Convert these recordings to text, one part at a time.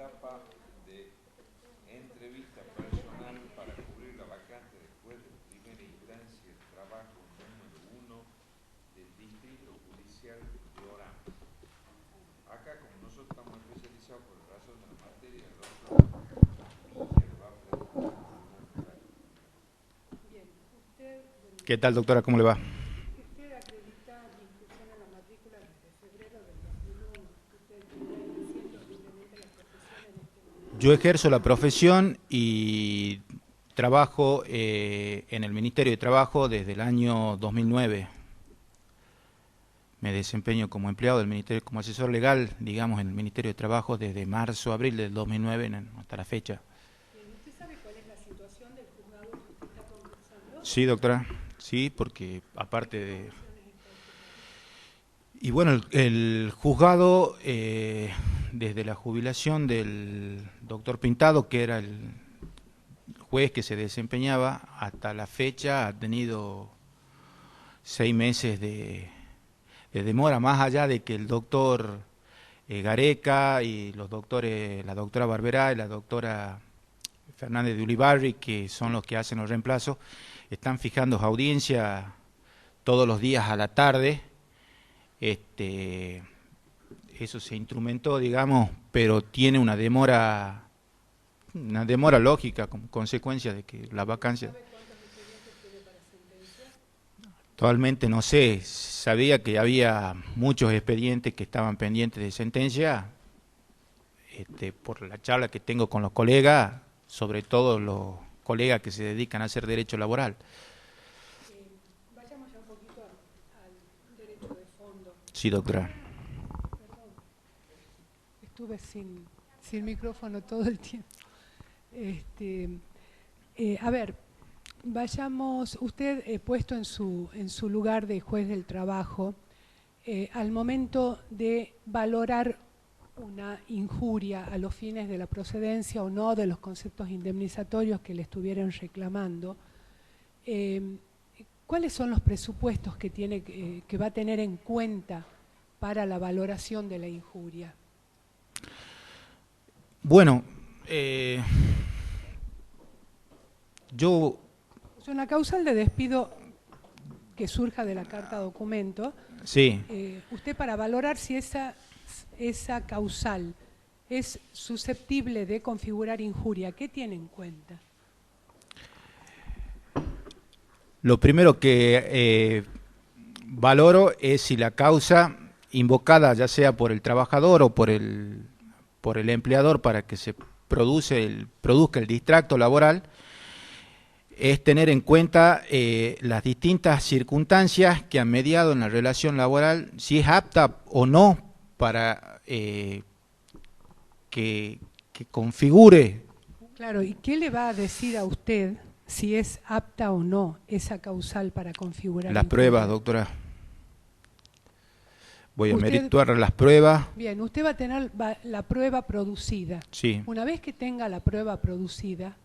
etapa de entrevista personal para cubrir la vacante de juez de primera instancia del trabajo número 1 del Distrito Judicial de Orán. Acá, como nosotros estamos especializados por razón de la materia, el doctor Villa le va a preguntar algunos detalles. Bien, usted, ¿Qué tal, doctora? ¿Cómo le va? usted acredita la inscripción en la matrícula desde febrero del 2001. Usted está ejerciendo libremente la profesión en este momento. Yo ejerzo la profesión y trabajo en el Ministerio de Trabajo desde el año 2009. Me desempeño como empleado del Ministerio, como asesor legal, digamos, en el Ministerio de Trabajo desde marzo, abril del 2009 hasta la fecha. Bien, ¿usted sabe cuál es la situación del juzgado que usted está concursando? Sí, doctora, sí, porque aparte de... ¿Qué condiciones está ocupando? Y bueno, el juzgado, desde la jubilación del doctor Pintado, que era el juez que se desempeñaba, hasta la fecha ha tenido 6 meses de demora, más allá de que el doctor Gareca y los doctores, la doctora Barberá y la doctora Fernández de Ulibarri, que son los que hacen los reemplazos, están fijando audiencia todos los días a la tarde. Eso se instrumentó, digamos, pero tiene una demora lógica como consecuencia de que la vacancia... ¿Sabe cuántos expedientes tiene para sentencia? Actualmente no sé, sabía que había muchos expedientes que estaban pendientes de sentencia, por la charla que tengo con los colegas, sobre todo los colegas que se dedican a hacer derecho laboral. Vayamos ya un poquito al derecho de fondo. Sí, doctora. Perdón, estuve sin micrófono todo el tiempo. A ver, vayamos, usted puesto en su lugar de juez del trabajo, al momento de valorar una injuria a los fines de la procedencia o no de los conceptos indemnizatorios que le estuvieran reclamando, ¿cuáles son los presupuestos que que va a tener en cuenta para la valoración de la injuria? Bueno, yo... Es una causal de despido que surja de la carta documento. Sí, Usted, para valorar si esa causal es susceptible de configurar injuria, ¿qué tiene en cuenta? lo primero que valoro es si la causa invocada, ya sea por el trabajador o por el empleador para que se produzca el distracto laboral, es tener en cuenta las distintas circunstancias que han mediado en la relación laboral, si es apta o no para que configure. Claro, ¿y qué le va a decir a usted si es apta o no esa causal para configurar Las injuria? pruebas, doctora. Voy a Usted- merituar las pruebas. Bien, usted va a tener la prueba producida. Sí, Una vez que tenga la prueba producida,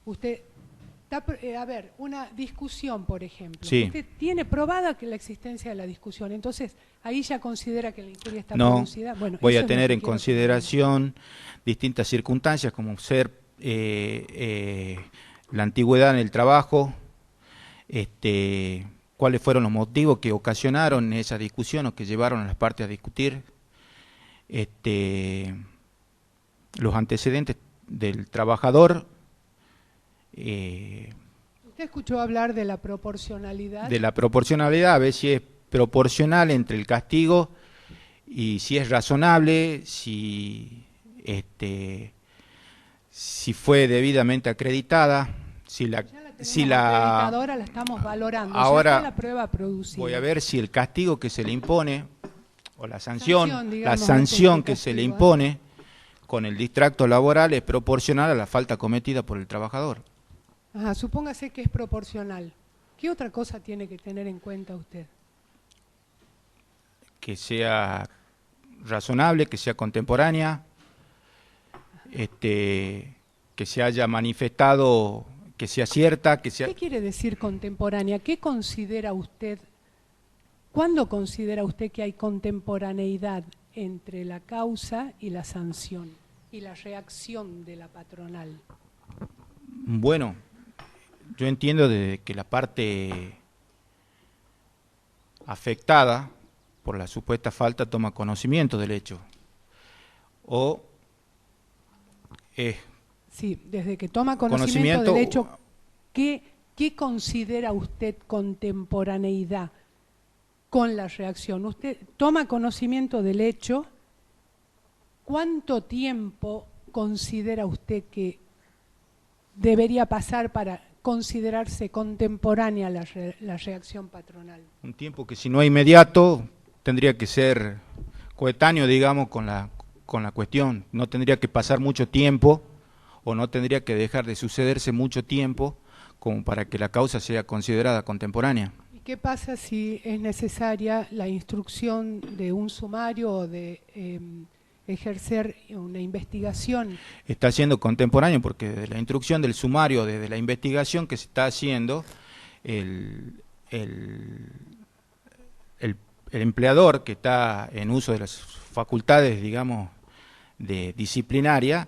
usted... A ver, una discusión, por ejemplo. Sí. Usted tiene probada que la existencia de la discusión, entonces ahí ya considera que la injuria está no, producida. Bueno, voy eso a es lo tener que en quiero consideración distintas circunstancias como ser la antigüedad en el trabajo, cuáles fueron los motivos que ocasionaron esa discusión o que llevaron a las partes a discutir, los antecedentes del trabajador, ¿Usted escuchó hablar de la proporcionalidad? de la proporcionalidad, a ver si es proporcional entre el castigo y si es razonable, si fue debidamente acreditada, si la... Ya la tenemos Si la acreditadora, la estamos valorando. ahora ya está la prueba producida. voy a ver si el castigo que se le impone o la sanción, digamos, la sanción este que se le castigo, impone con el distracto laboral es proporcional a la falta cometida por el trabajador. Ajá, supóngase que es proporcional. ¿Qué otra cosa tiene que tener en cuenta usted? Que sea razonable, que sea contemporánea, que se haya manifestado, que sea cierta, que sea... ¿Qué quiere decir contemporánea? ¿Qué considera usted? ¿Cuándo considera usted que hay contemporaneidad entre la causa y la sanción? y la reacción de la patronal? Bueno, yo entiendo de que la parte afectada por la supuesta falta toma conocimiento del hecho. O sí, desde que toma conocimiento del hecho, ¿qué considera usted contemporaneidad con la reacción? Usted toma conocimiento del hecho, ¿cuánto tiempo considera usted que debería pasar para considerarse contemporánea la reacción patronal? Un tiempo que, si no es inmediato, tendría que ser coetáneo, digamos, con la cuestión. No tendría que pasar mucho tiempo o no tendría que dejar de sucederse mucho tiempo como para que la causa sea considerada contemporánea. ¿Y qué pasa si es necesaria la instrucción de un sumario o de ejercer una investigación? Está siendo contemporáneo porque desde la instrucción del sumario, desde la investigación que se está haciendo, el empleador que está en uso de las facultades, digamos, de disciplinaria,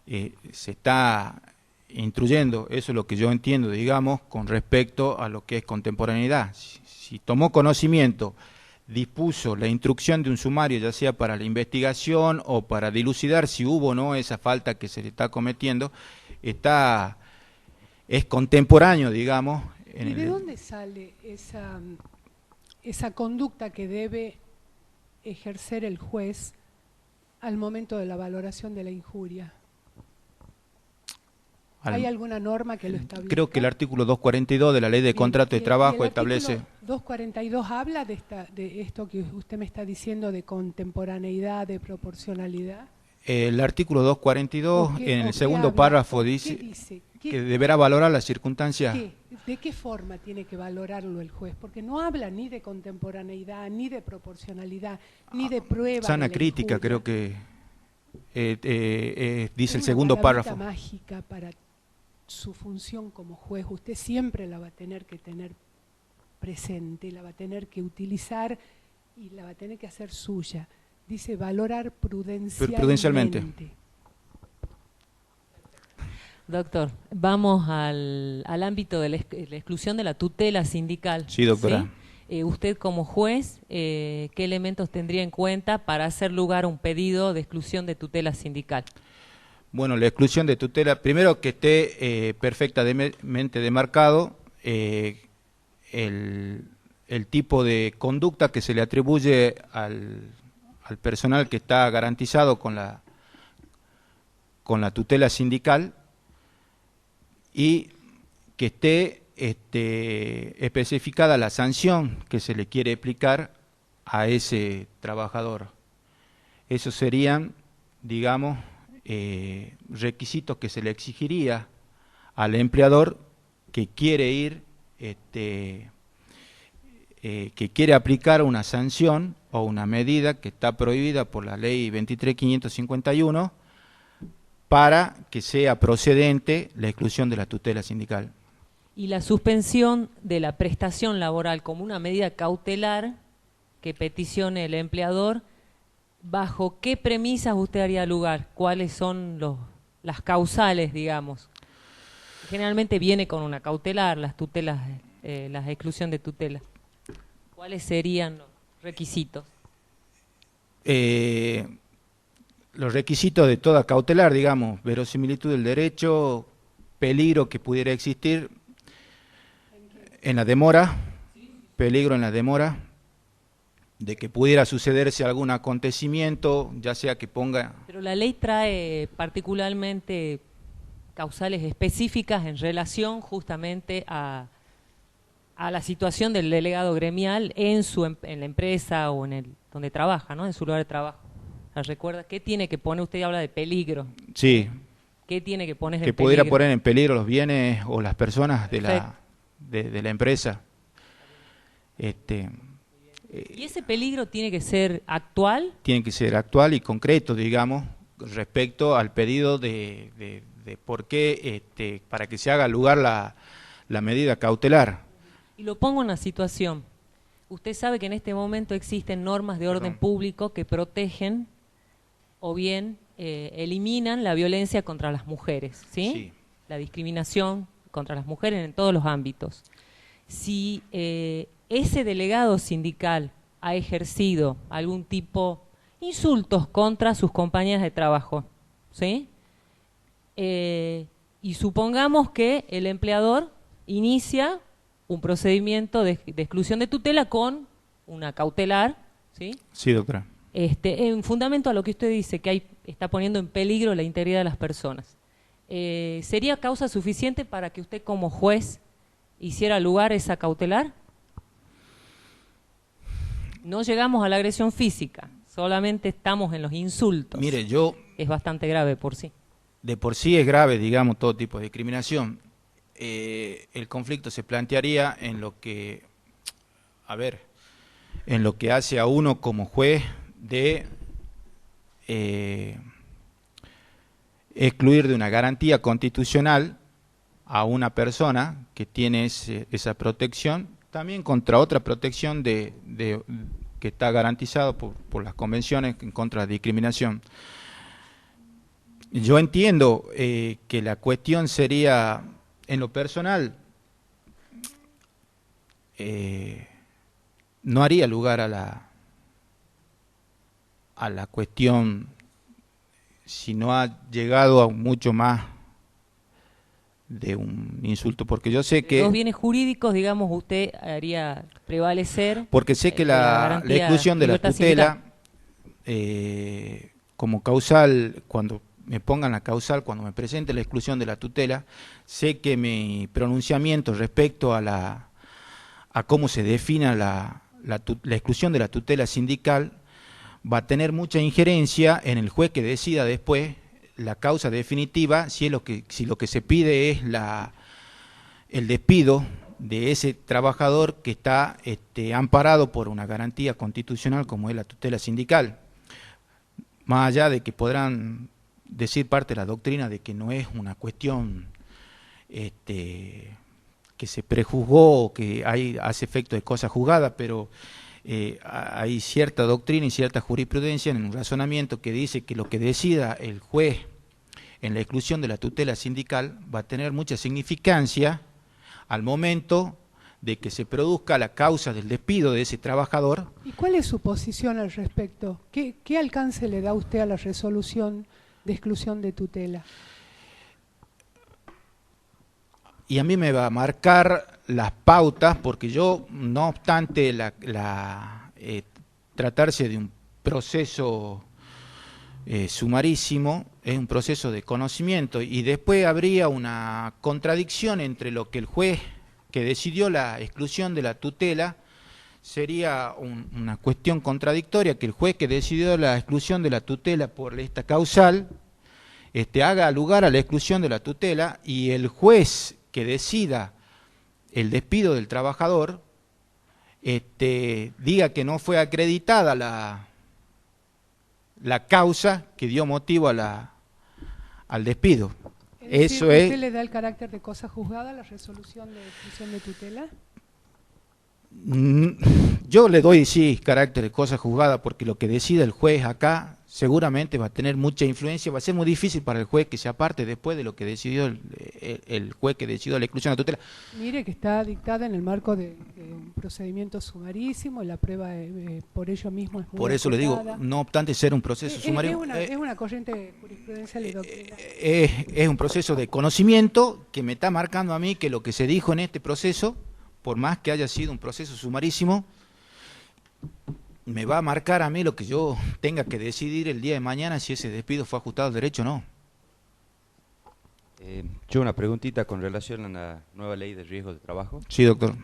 se está instruyendo. Eso es lo que yo entiendo, digamos, con respecto a lo que es contemporaneidad. Si tomó conocimiento, dispuso la instrucción de un sumario, ya sea para la investigación o para dilucidar si hubo o no esa falta que se le está cometiendo, es contemporáneo, digamos. ¿Y de dónde sale esa conducta que debe ejercer el juez al momento de la valoración de la injuria? ¿Hay alguna norma que lo establezca? Creo que el artículo 242 de la Ley de Contrato de Trabajo establece... ¿El artículo 242 habla de esto que usted me está diciendo, de contemporaneidad, de proporcionalidad? El artículo 242, en el segundo párrafo, dice que deberá valorar las circunstancias. ¿De qué forma tiene que valorarlo el juez? Porque no habla ni de contemporaneidad, ni de proporcionalidad, ni de prueba. Sana crítica, creo que dice el segundo párrafo. Es una mágica para su función como juez. Usted siempre la va a tener que tener presente, la va a tener que utilizar y la va a tener que hacer suya. Dice valorar prudencialmente. Doctor, vamos al ámbito de la exclusión de la tutela sindical. Sí, doctora. ¿Sí? Usted como juez, ¿qué elementos tendría en cuenta para hacer lugar a un pedido de exclusión de tutela sindical? Bueno, la exclusión de tutela, primero que esté perfectamente demarcado el tipo de conducta que se le atribuye al personal que está garantizado con la tutela sindical, y que esté especificada la sanción que se le quiere aplicar a ese trabajador. Esos serían, digamos, requisitos que se le exigiría al empleador que quiere ir, que quiere aplicar una sanción o una medida que está prohibida por la ley 23.551 para que sea procedente la exclusión de la tutela sindical. Y la suspensión de la prestación laboral como una medida cautelar que peticione el empleador, ¿bajo qué premisas usted haría lugar? ¿Cuáles son las causales, digamos? Generalmente viene con una cautelar, las tutelas, la exclusión de tutela. ¿Cuáles serían los requisitos? Los requisitos de toda cautelar, digamos, verosimilitud del derecho, peligro que pudiera existir en la demora, peligro en la demora, de que pudiera sucederse algún acontecimiento, ya sea que ponga... Pero la ley trae particularmente causales específicas en relación justamente a la situación del delegado gremial en la empresa o donde trabaja, ¿no? En su lugar de trabajo. ¿Recuerda qué tiene que poner? Usted habla de peligro. Sí. ¿Qué tiene que poner en peligro? Que pudiera poner en peligro los bienes o las personas de la empresa. ¿Y ese peligro tiene que ser actual? Tiene que ser actual y concreto, digamos, respecto al pedido de por qué, para que se haga lugar la medida cautelar. Y lo pongo en una situación. Usted sabe que en este momento existen normas de orden público que protegen o bien eliminan la violencia contra las mujeres, ¿sí? Sí. La discriminación contra las mujeres en todos los ámbitos. Si ese delegado sindical ha ejercido algún tipo de insultos contra sus compañeras de trabajo, ¿sí? Y supongamos que el empleador inicia un procedimiento de exclusión de tutela con una cautelar, ¿sí? Sí, doctora. En fundamento a lo que usted dice, que está poniendo en peligro la integridad de las personas. ¿Sería causa suficiente para que usted como juez hiciera lugar esa cautelar? No llegamos a la agresión física, solamente estamos en los insultos. Mire, Es bastante grave por sí. de por sí es grave, digamos, todo tipo de discriminación. El conflicto se plantearía en lo que, en lo que hace a uno como juez de excluir de una garantía constitucional a una persona que tiene esa protección, también contra otra protección que está garantizado por las convenciones en contra de la discriminación. Yo entiendo que la cuestión sería, en lo personal, no haría lugar a la cuestión si no ha llegado a mucho más de un insulto, porque yo sé que... Los bienes jurídicos, digamos, usted haría prevalecer... Porque sé que la exclusión de la tutela, como causal, cuando me pongan la causal, cuando me presente la exclusión de la tutela, sé que mi pronunciamiento respecto a cómo se defina la exclusión de la tutela sindical va a tener mucha injerencia en el juez que decida después la causa definitiva, si lo que se pide es el despido de ese trabajador que está amparado por una garantía constitucional como es la tutela sindical. Más allá de que podrán decir parte de la doctrina de que no es una cuestión que se prejuzgó o que hace efecto de cosa juzgada, pero hay cierta doctrina y cierta jurisprudencia en un razonamiento que dice que lo que decida el juez en la exclusión de la tutela sindical va a tener mucha significancia al momento de que se produzca la causa del despido de ese trabajador. ¿Y cuál es su posición al respecto? ¿Qué alcance le da usted a la resolución de exclusión de tutela? Y a mí me va a marcar las pautas, porque yo, no obstante tratarse de un proceso sumarísimo, es un proceso de conocimiento, y después habría una contradicción entre lo que el juez que decidió la exclusión de la tutela, sería una cuestión contradictoria, que el juez que decidió la exclusión de la tutela por esta causal haga lugar a la exclusión de la tutela, y el juez que decida el despido del trabajador diga que no fue acreditada la causa que dio motivo al despido. Es Eso decir, es... ¿usted le da el carácter de cosa juzgada a la resolución de exclusión de tutela? Yo le doy, sí, carácter de cosa juzgada, porque lo que decida el juez acá seguramente va a tener mucha influencia. Va a ser muy difícil para el juez que se aparte después de lo que decidió el juez que decidió la exclusión de la tutela. Mire que está dictada en el marco de un procedimiento sumarísimo, la prueba por ello mismo es muy Por eso le digo, acotada. no obstante ser un proceso sumario, Es una corriente jurisprudencial y doctrina. es un proceso de conocimiento que me está marcando a mí que lo que se dijo en este proceso, por más que haya sido un proceso sumarísimo, me va a marcar a mí lo que yo tenga que decidir el día de mañana si ese despido fue ajustado al derecho o no. Yo una preguntita con relación a la nueva ley de riesgo de trabajo. Sí, doctor.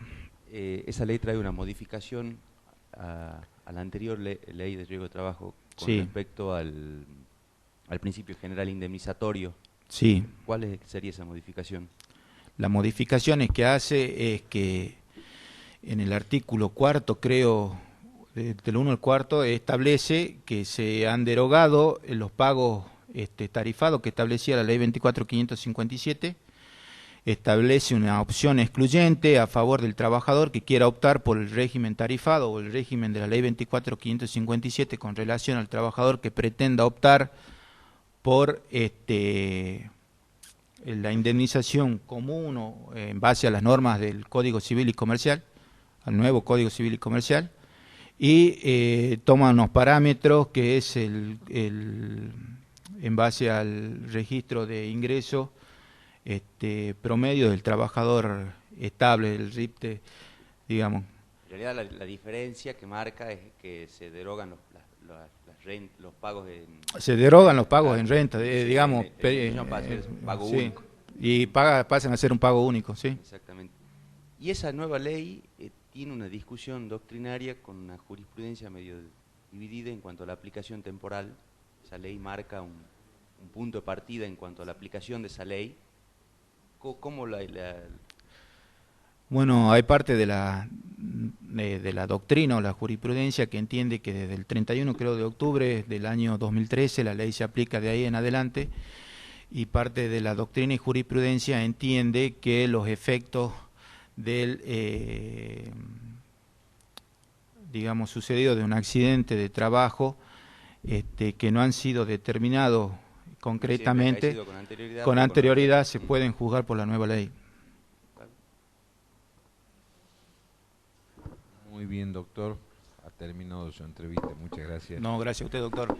Esa ley trae una modificación a la anterior ley de riesgo de trabajo con Sí. respecto al principio general indemnizatorio. Sí. ¿Cuál sería esa modificación? Las modificaciones que hace es que en el artículo 4, creo, del 1 al 4, establece que se han derogado los pagos tarifados que establecía la ley 24.557, establece una opción excluyente a favor del trabajador que quiera optar por el régimen tarifado o el régimen de la ley 24.557 con relación al trabajador que pretenda optar por la indemnización común o en base a las normas del Código Civil y Comercial, al nuevo Código Civil y Comercial, y toma unos parámetros que es en base al registro de ingreso promedio del trabajador estable, el RIPTE, digamos. En realidad la diferencia que marca es que se derogan los pagos en... Se derogan los pagos en renta, digamos. No pasa, es un pago sí, único. y pasan a ser un pago único, sí. Exactamente. Y esa nueva ley tiene una discusión doctrinaria con una jurisprudencia medio dividida en cuanto a la aplicación temporal. Esa ley marca un punto de partida en cuanto a la aplicación de esa ley. ¿Cómo Bueno, hay parte de la doctrina o la jurisprudencia que entiende que desde el 31, creo, de octubre del año 2013 la ley se aplica de ahí en adelante, y parte de la doctrina y jurisprudencia entiende que los efectos del, digamos, sucedido de un accidente de trabajo que no han sido determinados concretamente, con anterioridad se pueden juzgar por la nueva ley. Muy bien, doctor. Ha terminado su entrevista. Muchas gracias. No, gracias a usted, doctor.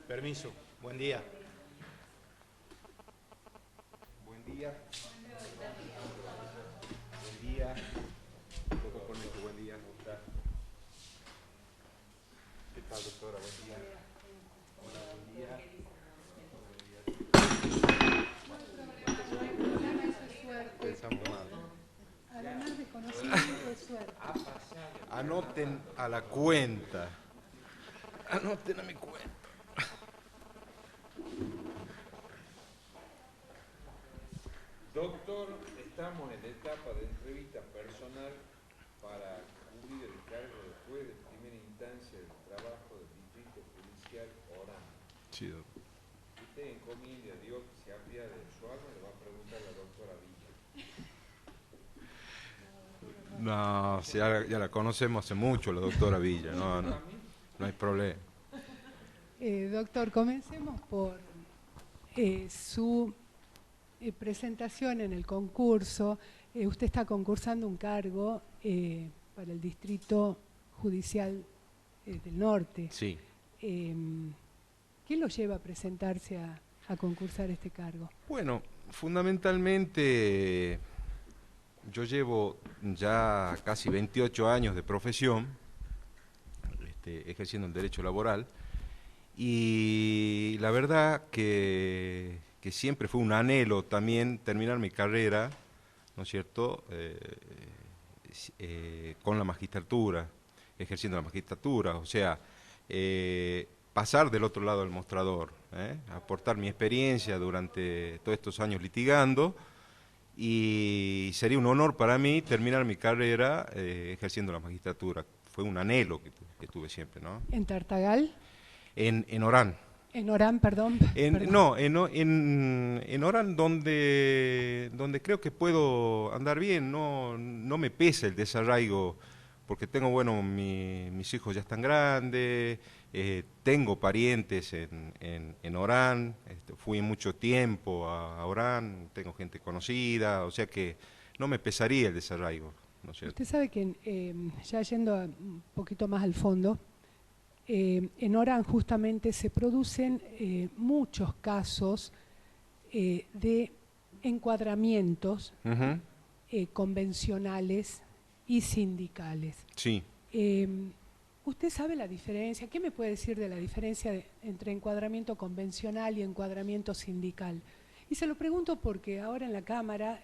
Permiso. Buen día. Buen día. Buen día. Doctor Cornejo, buen día. ¿Cómo está? ¿Qué tal, doctora? Buen día. Hola, buen día. Pensamos mal. Además de conocimiento de suerte. Anoten a la cuenta. Anoten a mi cuenta. Doctor, estamos en la etapa de entrevista personal para cubrir el cargo de juez de primera instancia del trabajo del Distrito Judicial Orán. Sí, doctor. Usted encomiende a Dios que se apiade de su alma, le va a preguntar a la doctora Villa. No, si ya la conocemos hace mucho, la doctora Villa, no hay problema. Doctor, comencemos por su presentación en el concurso. Usted está concursando un cargo para el Distrito Judicial del Norte. Sí. ¿Qué lo lleva a presentarse a concursar este cargo? Bueno, fundamentalmente yo llevo ya casi 28 años de profesión ejerciendo el derecho laboral, y la verdad que siempre fue un anhelo también terminar mi carrera, ¿no es cierto?, con la magistratura, ejerciendo la magistratura, o sea, pasar del otro lado del mostrador, aportar mi experiencia durante todos estos años litigando, y sería un honor para mí terminar mi carrera ejerciendo la magistratura. Fue un anhelo que tuve siempre, ¿no? ¿En Tartagal? En Orán. En Orán, perdón. No, en Orán donde creo que puedo andar bien, no me pesa el desarraigo, porque tengo, bueno, mis hijos ya están grandes, tengo parientes en Orán, fui mucho tiempo a Orán, tengo gente conocida, o sea que no me pesaría el desarraigo, ¿no es cierto? Usted sabe que, ya yendo un poquito más al fondo, en Orán justamente se producen muchos casos de encuadramientos convencionales y sindicales. Sí. ¿Usted sabe la diferencia? ¿Qué me puede decir de la diferencia entre encuadramiento convencional y encuadramiento sindical? Y se lo pregunto porque ahora en la Cámara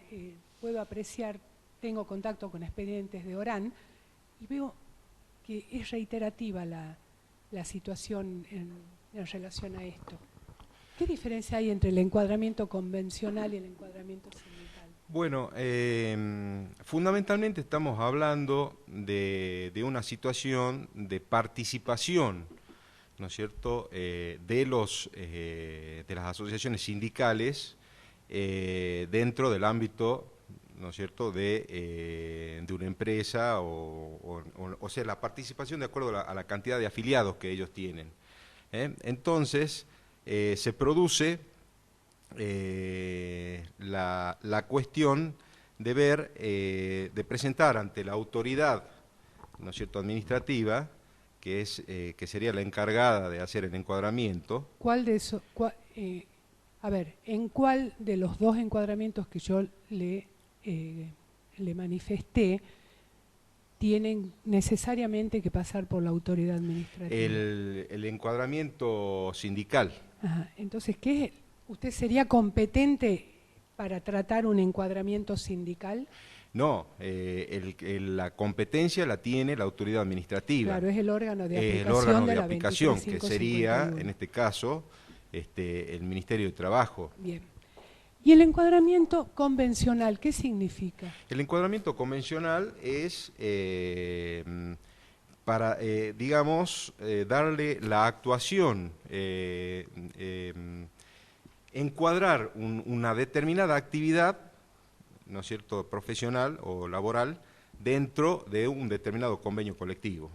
puedo apreciar, tengo contacto con expedientes de Orán y veo que es reiterativa la situación en relación a esto. ¿Qué diferencia hay entre el encuadramiento convencional y el encuadramiento sindical? Bueno, fundamentalmente estamos hablando de una situación de participación, ¿no es cierto?, de las asociaciones sindicales dentro del ámbito, ¿no es cierto?, de una empresa, o sea, la participación de acuerdo a la cantidad de afiliados que ellos tienen. Entonces, se produce la cuestión de ver, de presentar ante la autoridad, ¿no es cierto?, administrativa, que sería la encargada de hacer el encuadramiento. ¿Cuál de eso? A ver, ¿en cuál de los dos encuadramientos que yo le manifesté tienen necesariamente que pasar por la autoridad administrativa? El encuadramiento sindical. Ajá. Entonces, ¿usted sería competente para tratar un encuadramiento sindical? No, la competencia la tiene la autoridad administrativa. Claro, es el órgano de aplicación, el órgano de la aplicación, que 2551. sería, en este caso, el Ministerio de Trabajo. Bien. ¿Y el encuadramiento convencional qué significa? El encuadramiento convencional es para, digamos, darle la actuación, encuadrar una determinada actividad, ¿no es cierto?, profesional o laboral, dentro de un determinado convenio colectivo,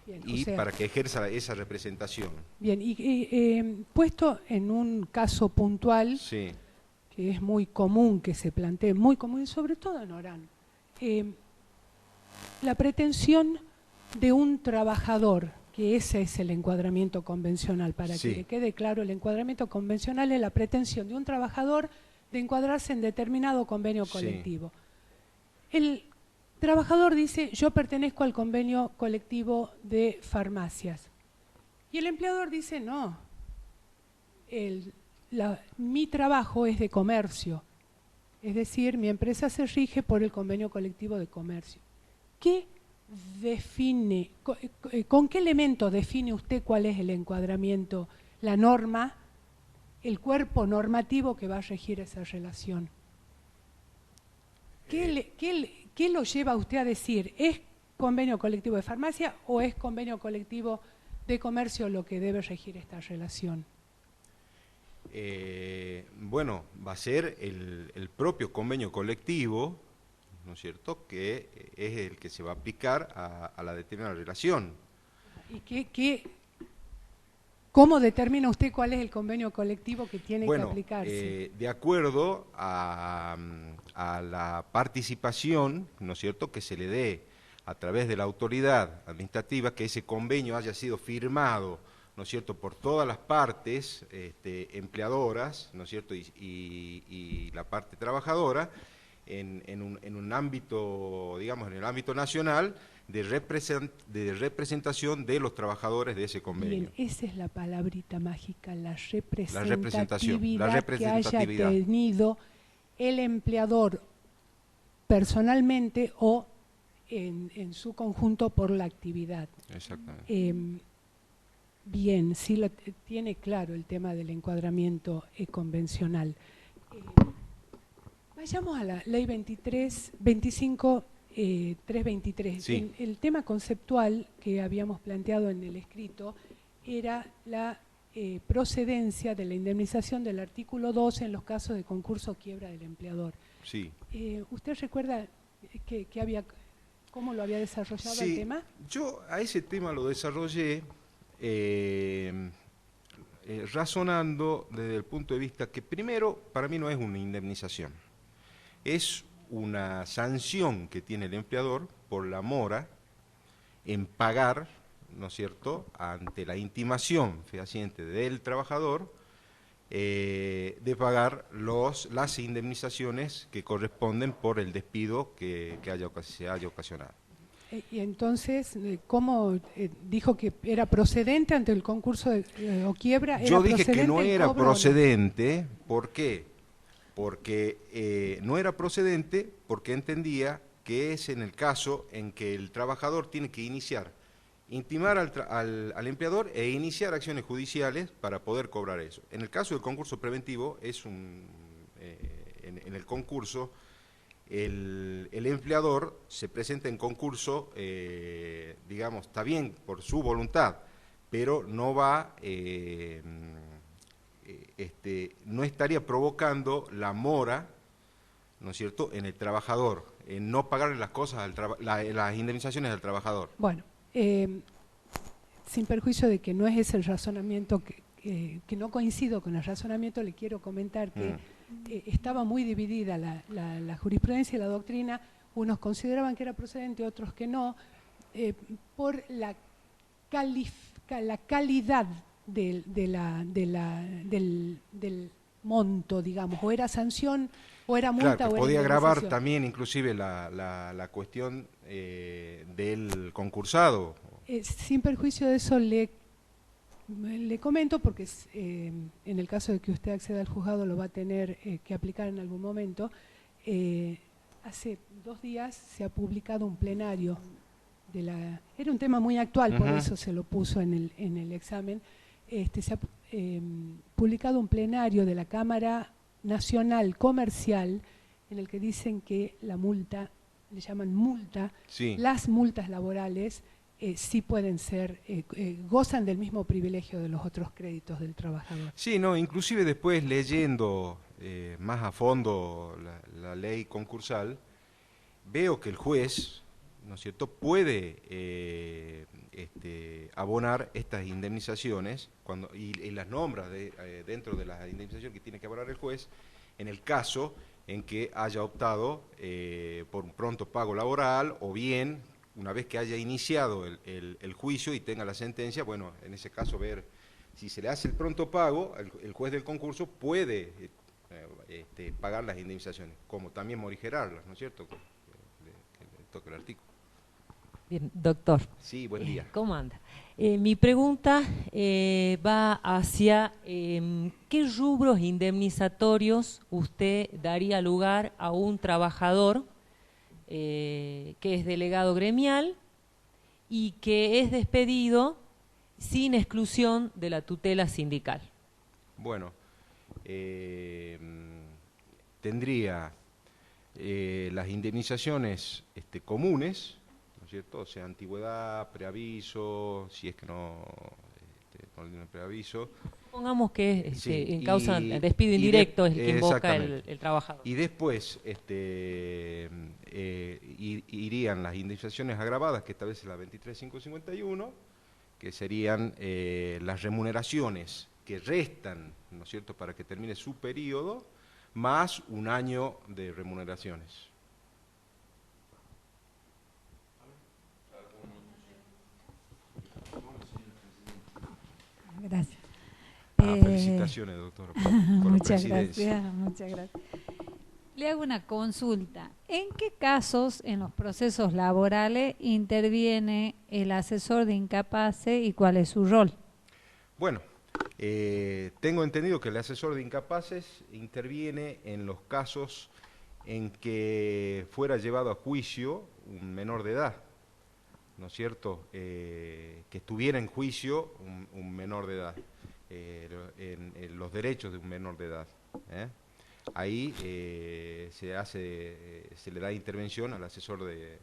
Bien, y o sea, para que ejerza esa representación. Bien, y puesto en un caso puntual, Sí. que es muy común que se plantee, muy común, y sobre todo en Orán, la pretensión de un trabajador, que ese es el encuadramiento convencional, para Sí. que le quede claro, el encuadramiento convencional es la pretensión de un trabajador de encuadrarse en determinado convenio Sí. colectivo. El trabajador dice, yo pertenezco al convenio colectivo de farmacias. Y el empleador dice, no, mi trabajo es de comercio. Es decir, mi empresa se rige por el convenio colectivo de comercio. ¿Qué define, con qué elemento define usted cuál es el encuadramiento, la norma, el cuerpo normativo que va a regir esa relación? ¿Qué lo lleva a usted a decir, es convenio colectivo de farmacia o es convenio colectivo de comercio lo que debe regir esta relación? Bueno, va a ser el propio convenio colectivo, ¿no es cierto?, que es el que se va a aplicar a la determinada relación. ¿Y cómo determina usted cuál es el convenio colectivo que tiene que aplicarse? De acuerdo a la participación, ¿no es cierto?, que se le dé a través de la autoridad administrativa, que ese convenio haya sido firmado, ¿no es cierto?, por todas las partes empleadoras, ¿no es cierto?, y la parte trabajadora, en un ámbito, digamos, en el ámbito nacional, de representación de los trabajadores de ese convenio. Bien, esa es la palabrita mágica, la representatividad que haya tenido el empleador personalmente o en su conjunto por la actividad. Exactamente. Bien, sí tiene claro el tema del encuadramiento convencional. Vayamos a la ley 323. Sí. El tema conceptual que habíamos planteado en el escrito era la procedencia de la indemnización del artículo 12 en los casos de concurso o quiebra del empleador. Sí. ¿Usted recuerda cómo lo había desarrollado el tema? Yo a ese tema lo desarrollé razonando desde el punto de vista que primero para mí no es una indemnización, es una sanción que tiene el empleador por la mora en pagar, ¿no es cierto?, ante la intimación fehaciente del trabajador, de pagar las indemnizaciones que corresponden por el despido que se haya ocasionado. Y entonces, ¿cómo dijo que era procedente ante el concurso o quiebra? Yo dije que no era procedente, ¿por qué? Porque no era procedente porque entendía que es en el caso en que el trabajador tiene que intimar al empleador e iniciar acciones judiciales para poder cobrar eso. En el caso del concurso preventivo, en el concurso, el empleador se presenta en concurso, digamos, está bien por su voluntad, pero no no estaría provocando la mora, ¿no es cierto?, en el trabajador, en no pagarle las cosas, las indemnizaciones al trabajador. Bueno, sin perjuicio de que no es ese el razonamiento que no coincido con el razonamiento, le quiero comentar que estaba muy dividida la jurisprudencia y la doctrina. Unos consideraban que era procedente, otros que no, por la calidad del monto, digamos, o era sanción o era multa, claro, que o era podía agravar indemnización. también inclusive la cuestión del concursado. Sin perjuicio de eso, le comento, porque en el caso de que usted acceda al juzgado lo va a tener que aplicar en algún momento. Hace 2 días se ha publicado un plenario era un tema muy actual, por eso se lo puso en el examen. Se ha publicado un plenario de la Cámara Nacional Comercial en el que dicen que la multa, le llaman multa, Sí. las multas laborales sí pueden ser, gozan del mismo privilegio de los otros créditos del trabajador. Sí, no, inclusive después leyendo más a fondo la ley concursal, veo que el juez, ¿no es cierto?, puede abonar estas indemnizaciones y las nombra dentro de las indemnizaciones que tiene que abonar el juez en el caso en que haya optado por un pronto pago laboral, o bien una vez que haya iniciado el juicio y tenga la sentencia, bueno, en ese caso ver si se le hace el pronto pago, el juez del concurso puede pagar las indemnizaciones, como también morigerarlas, ¿no es cierto?, que le toca el artículo. Bien, doctor. Sí, buen día. ¿Cómo anda? Mi pregunta va hacia ¿qué rubros indemnizatorios usted daría lugar a un trabajador que es delegado gremial y que es despedido sin exclusión de la tutela sindical? Bueno, tendría las indemnizaciones comunes, ¿no es cierto? O sea, antigüedad, preaviso, si es que no tiene preaviso. Supongamos que Sí, en causa y- de despido y indirecto es el que invoca exactamente. el trabajador. Y después irían las indemnizaciones agravadas que establece la 23.551, que serían las remuneraciones que restan, ¿no es cierto?, para que termine su periodo, más un año de remuneraciones. Gracias. Felicitaciones, doctora, por la Muchas presidencia. gracias, muchas gracias. Le hago una consulta. ¿En qué casos en los procesos laborales interviene el asesor de incapaces y cuál es su rol? Bueno, tengo entendido que el asesor de incapaces interviene en los casos en que fuera llevado a juicio un menor de edad, ¿no es cierto?, que estuviera en juicio un menor de edad, en los derechos de un menor de edad. Ahí se le da intervención al asesor de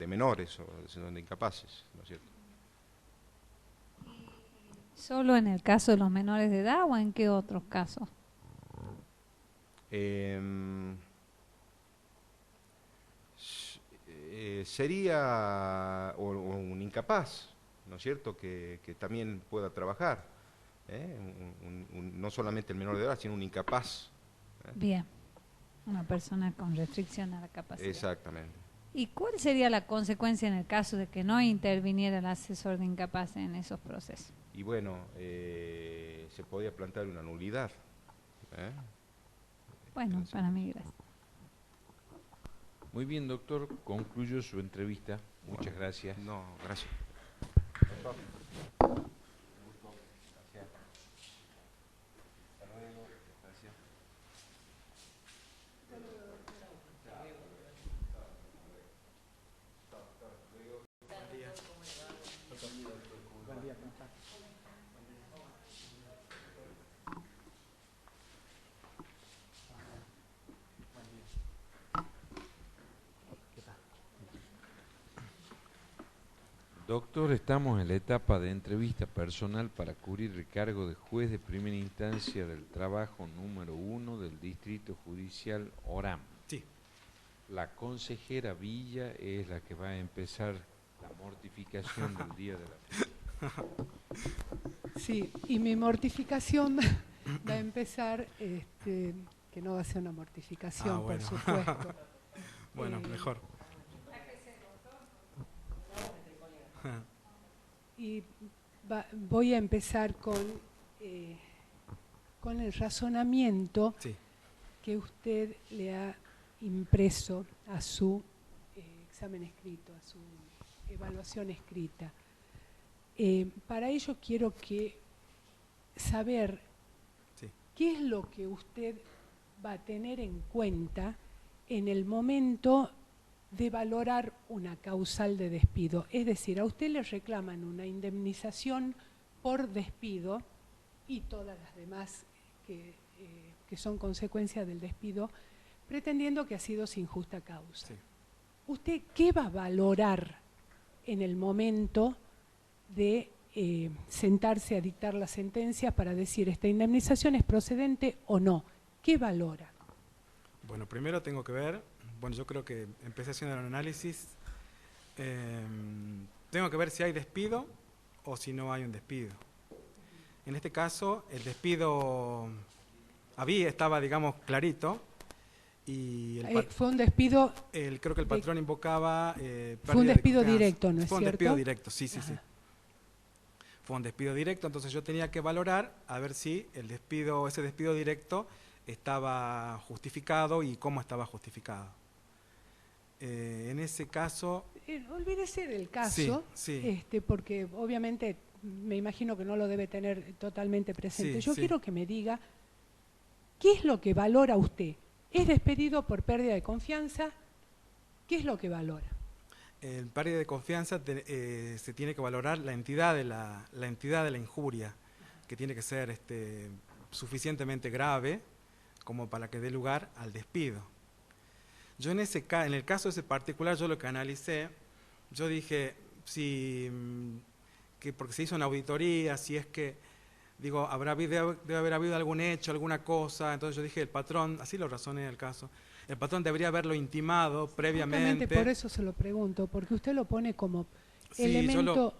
menores o al asesor de incapaces, ¿no es cierto? ¿Solo en el caso de los menores de edad o en qué otros casos? Sería un incapaz, ¿no es cierto?, que también pueda trabajar, no solamente el menor de edad, sino un incapaz. Bien, una persona con restricción a la capacidad. Exactamente. ¿Y cuál sería la consecuencia en el caso de que no interviniera el asesor de incapaces en esos procesos? Y bueno, se podía plantear una nulidad. Bueno, para mí, gracias. Muy bien, doctor, concluyo su entrevista. Muchas gracias. No, gracias. Doctor, estamos en la etapa de entrevista personal para cubrir el cargo de juez de primera instancia del trabajo número 1 del Distrito Judicial Orán. Sí. La consejera Villa es la que va a empezar la mortificación del día de la fecha. Sí, y mi mortificación va a empezar, que no va a ser una mortificación, bueno. por supuesto. Bueno, mejor. Y voy a empezar con el razonamiento Sí. que usted le ha impreso a su examen escrito, a su evaluación escrita. Para ello quiero saber Sí. qué es lo que usted va a tener en cuenta en el momento de valorar una causal de despido. Es decir, a usted le reclaman una indemnización por despido y todas las demás que son consecuencia del despido, pretendiendo que ha sido sin justa causa. Sí. ¿Usted qué va a valorar en el momento de sentarse a dictar la sentencia para decir esta indemnización es procedente o no? ¿Qué valora? Bueno, primero tengo que ver, bueno, yo creo que empecé haciendo el análisis, tengo que ver si hay despido o si no hay un despido. En este caso, el despido estaba, digamos, clarito, y fue un despido... creo que el patrón invocaba... fue un despido directo, ¿no es cierto? Fue un despido directo, sí, sí, Ajá. sí. Fue un despido directo, entonces yo tenía que valorar a ver si ese despido directo estaba justificado y cómo estaba justificado. En ese caso... olvídese del caso, sí. Porque obviamente me imagino que no lo debe tener totalmente presente. Yo quiero que me diga qué es lo que valora usted. ¿Es despedido por pérdida de confianza? ¿Qué es lo que valora? En pérdida de confianza se tiene que valorar la entidad de la injuria, que tiene que ser suficientemente grave como para que dé lugar al despido. Yo en el caso ese particular, yo lo que analicé, yo dije, porque se hizo una auditoría, si es que, digo, debe haber habido algún hecho, alguna cosa, entonces yo dije, el patrón, así lo razoné el caso, el patrón debería haberlo intimado previamente. Justamente por eso se lo pregunto, porque usted lo pone como Sí, elemento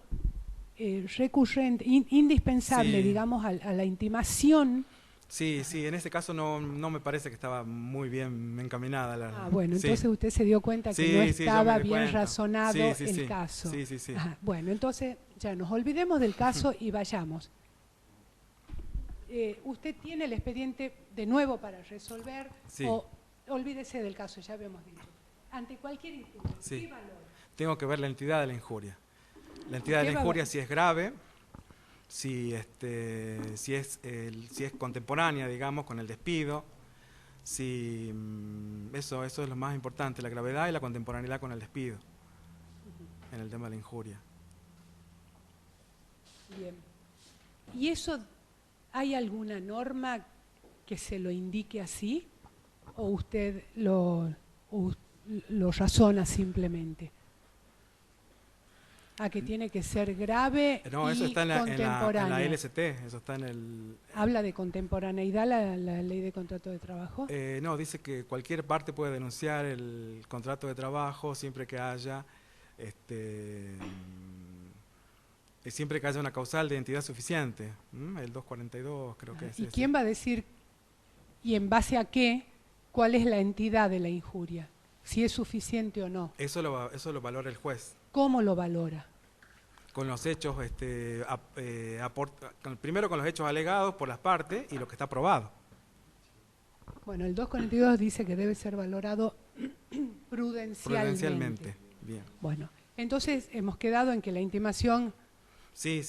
recurrente, indispensable, Sí. digamos, a la intimación. Sí, en este caso no me parece que estaba muy bien encaminada. Bueno, Sí. entonces usted se dio cuenta que Sí, no sí, yo estaba me di bien cuenta. razonado Sí, el sí. caso. Sí. Ajá. Bueno, entonces ya nos olvidemos del caso y vayamos. Usted tiene el expediente de nuevo para resolver, Sí. o olvídese del caso, ya habíamos dicho. Ante cualquier injuria, Sí. ¿qué valora? Tengo que ver la entidad de la injuria. La entidad de ¿Qué la va- injuria si es grave, si es contemporánea, digamos, con el despido, eso es lo más importante, la gravedad y la contemporaneidad con el despido, en el tema de la injuria. Bien. ¿Y eso, hay alguna norma que se lo indique así? ¿O usted lo razona simplemente? ¿A que tiene que ser grave No, eso y está en la contemporánea? LST, eso está en el... ¿Habla de contemporaneidad la ley de contrato de trabajo? No, dice que cualquier parte puede denunciar el contrato de trabajo siempre que haya una causal de identidad suficiente. El 242 creo que es. ¿Y ese. quién va a decir, y en base a qué, cuál es la entidad de la injuria? Si es suficiente o no. Eso lo valora el juez. ¿Cómo lo valora? Con los hechos, primero con los hechos alegados por las partes y lo que está probado. Bueno, el 242 dice que debe ser valorado prudencialmente. Bien. Bueno, entonces hemos quedado en que la intimación Sí.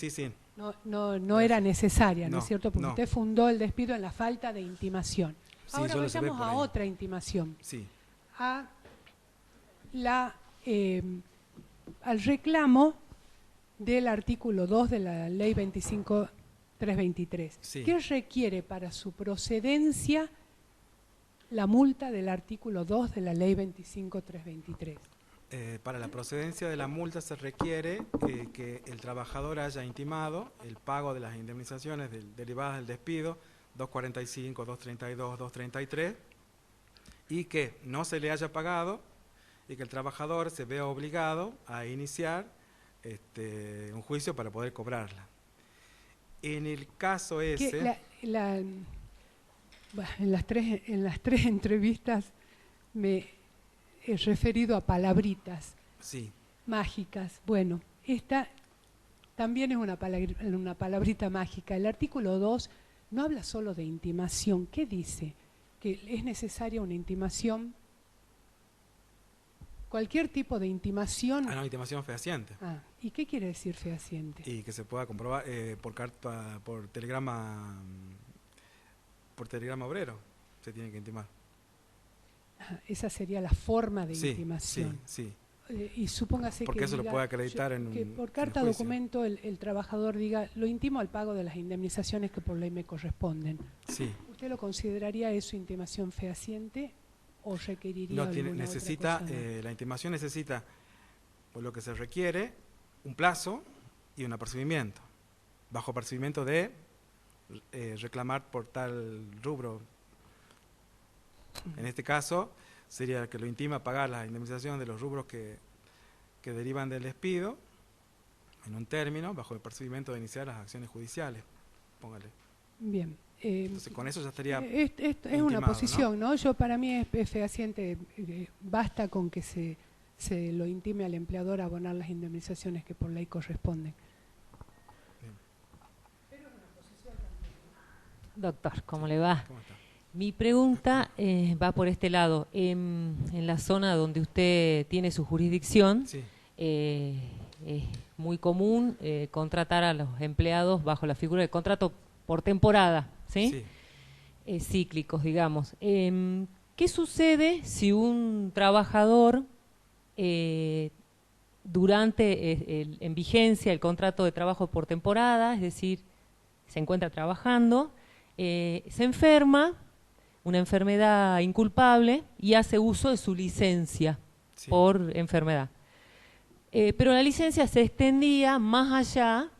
no era necesaria, ¿no es No, cierto? Porque no. usted fundó el despido en la falta de intimación. Sí, Ahora yo lo llevé vayamos por a ahí. otra intimación, Sí. al reclamo del artículo 2 de la Ley 25.323. Sí. ¿Qué requiere para su procedencia la multa del artículo 2 de la Ley 25.323? Para la procedencia de la multa se requiere que el trabajador haya intimado el pago de las indemnizaciones derivadas del despido 245, 232, 233 y que no se le haya pagado y que el trabajador se vea obligado a iniciar un juicio para poder cobrarla. En el caso ese... Que en las tres entrevistas me he referido a palabritas Sí. mágicas. Bueno, esta también es una palabrita mágica. El artículo 2 no habla solo de intimación. ¿Qué dice? Que es necesaria una intimación, cualquier tipo de intimación. Ah, no, intimación fehaciente. Ah, ¿y qué quiere decir fehaciente? Y que se pueda comprobar por carta, por telegrama obrero, se tiene que intimar. Ah, esa sería la forma de Sí, intimación. sí, sí. Y supóngase Porque que eso lo diga, puede acreditar en que un por en carta el juicio. documento el trabajador diga, lo intimo al pago de las indemnizaciones que por ley me corresponden. Sí. ¿Usted lo consideraría eso intimación fehaciente o requeriría No tiene, alguna necesita, otra cosa más? la intimación necesita, por lo que se requiere, un plazo y un apercibimiento. Bajo apercibimiento de reclamar por tal rubro. En este caso, sería que lo intima a pagar la indemnización de los rubros que derivan del despido, en un término, bajo el apercibimiento de iniciar las acciones judiciales. Póngale. Bien. Entonces, con eso ya estaría Es una intimado, posición, ¿no? Yo para mí es fehaciente, basta con que se lo intime al empleador a abonar las indemnizaciones que por ley corresponden. Doctor, ¿cómo le va? ¿Cómo está? Mi pregunta va por este lado. En la zona donde usted tiene su jurisdicción, Sí, es muy común contratar a los empleados bajo la figura de contrato por temporada, ¿sí? sí. Cíclicos, digamos. ¿Qué sucede si un trabajador durante en vigencia el contrato de trabajo por temporada, es decir, se encuentra trabajando, se enferma, una enfermedad inculpable, y hace uso de su licencia Sí. por enfermedad? Pero la licencia se extendía más allá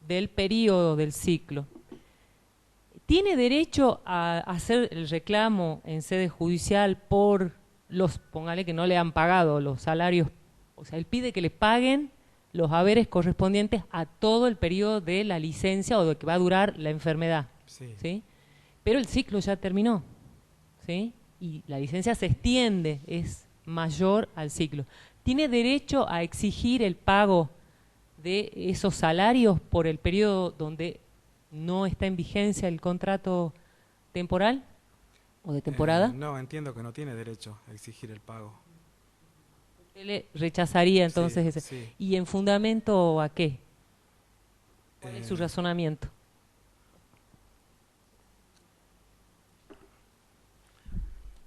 del periodo del ciclo. ¿Tiene derecho a hacer el reclamo en sede judicial por póngale que no le han pagado los salarios? O sea, él pide que le paguen los haberes correspondientes a todo el periodo de la licencia o de que va a durar la enfermedad, Sí. ¿sí? Pero el ciclo ya terminó, ¿sí? Y la licencia se extiende, es mayor al ciclo. ¿Tiene derecho a exigir el pago de esos salarios por el periodo donde no está en vigencia el contrato temporal o de temporada? No, entiendo que no tiene derecho a exigir el pago. ¿Usted le rechazaría entonces Sí, ese? sí. ¿Y en fundamento a qué? ¿Cuál es su razonamiento?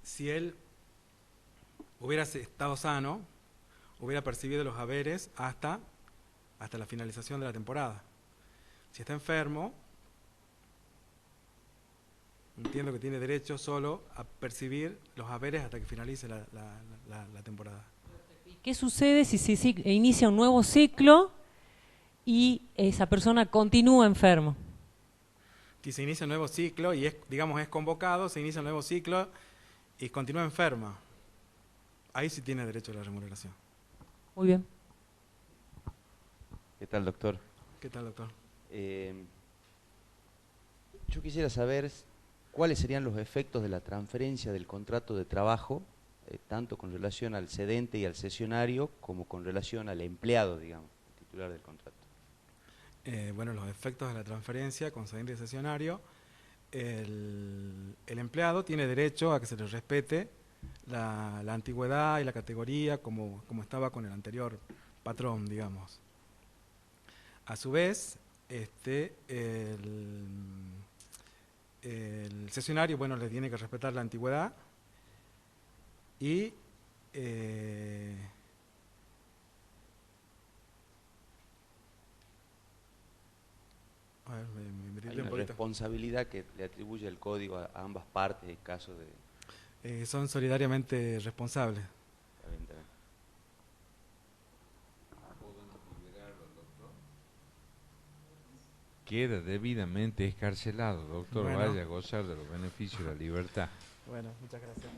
Si él hubiera estado sano, hubiera percibido los haberes hasta la finalización de la temporada. Si está enfermo, entiendo que tiene derecho solo a percibir los haberes hasta que finalice la temporada. ¿Qué sucede si se inicia un nuevo ciclo y esa persona continúa enfermo? Si se inicia un nuevo ciclo y es convocado, se inicia un nuevo ciclo y continúa enferma, ahí sí tiene derecho a la remuneración. Muy bien. ¿Qué tal, doctor? ¿Qué tal, doctor? Yo quisiera saber cuáles serían los efectos de la transferencia del contrato de trabajo, tanto con relación al cedente y al cesionario, como con relación al empleado, digamos, titular del contrato. Bueno, los efectos de la transferencia con cedente y cesionario, el empleado tiene derecho a que se le respete la antigüedad y la categoría como estaba con el anterior patrón, digamos. A su vez, el cesionario, bueno, le tiene que respetar la antigüedad y a ver, me Hay brillé un una poquito. responsabilidad que le atribuye el código a ambas partes en caso de... Son solidariamente responsables. Está bien, está bien. Queda debidamente escarcelado, doctor. Bueno. Vaya a gozar de los beneficios de la libertad. Bueno, muchas gracias.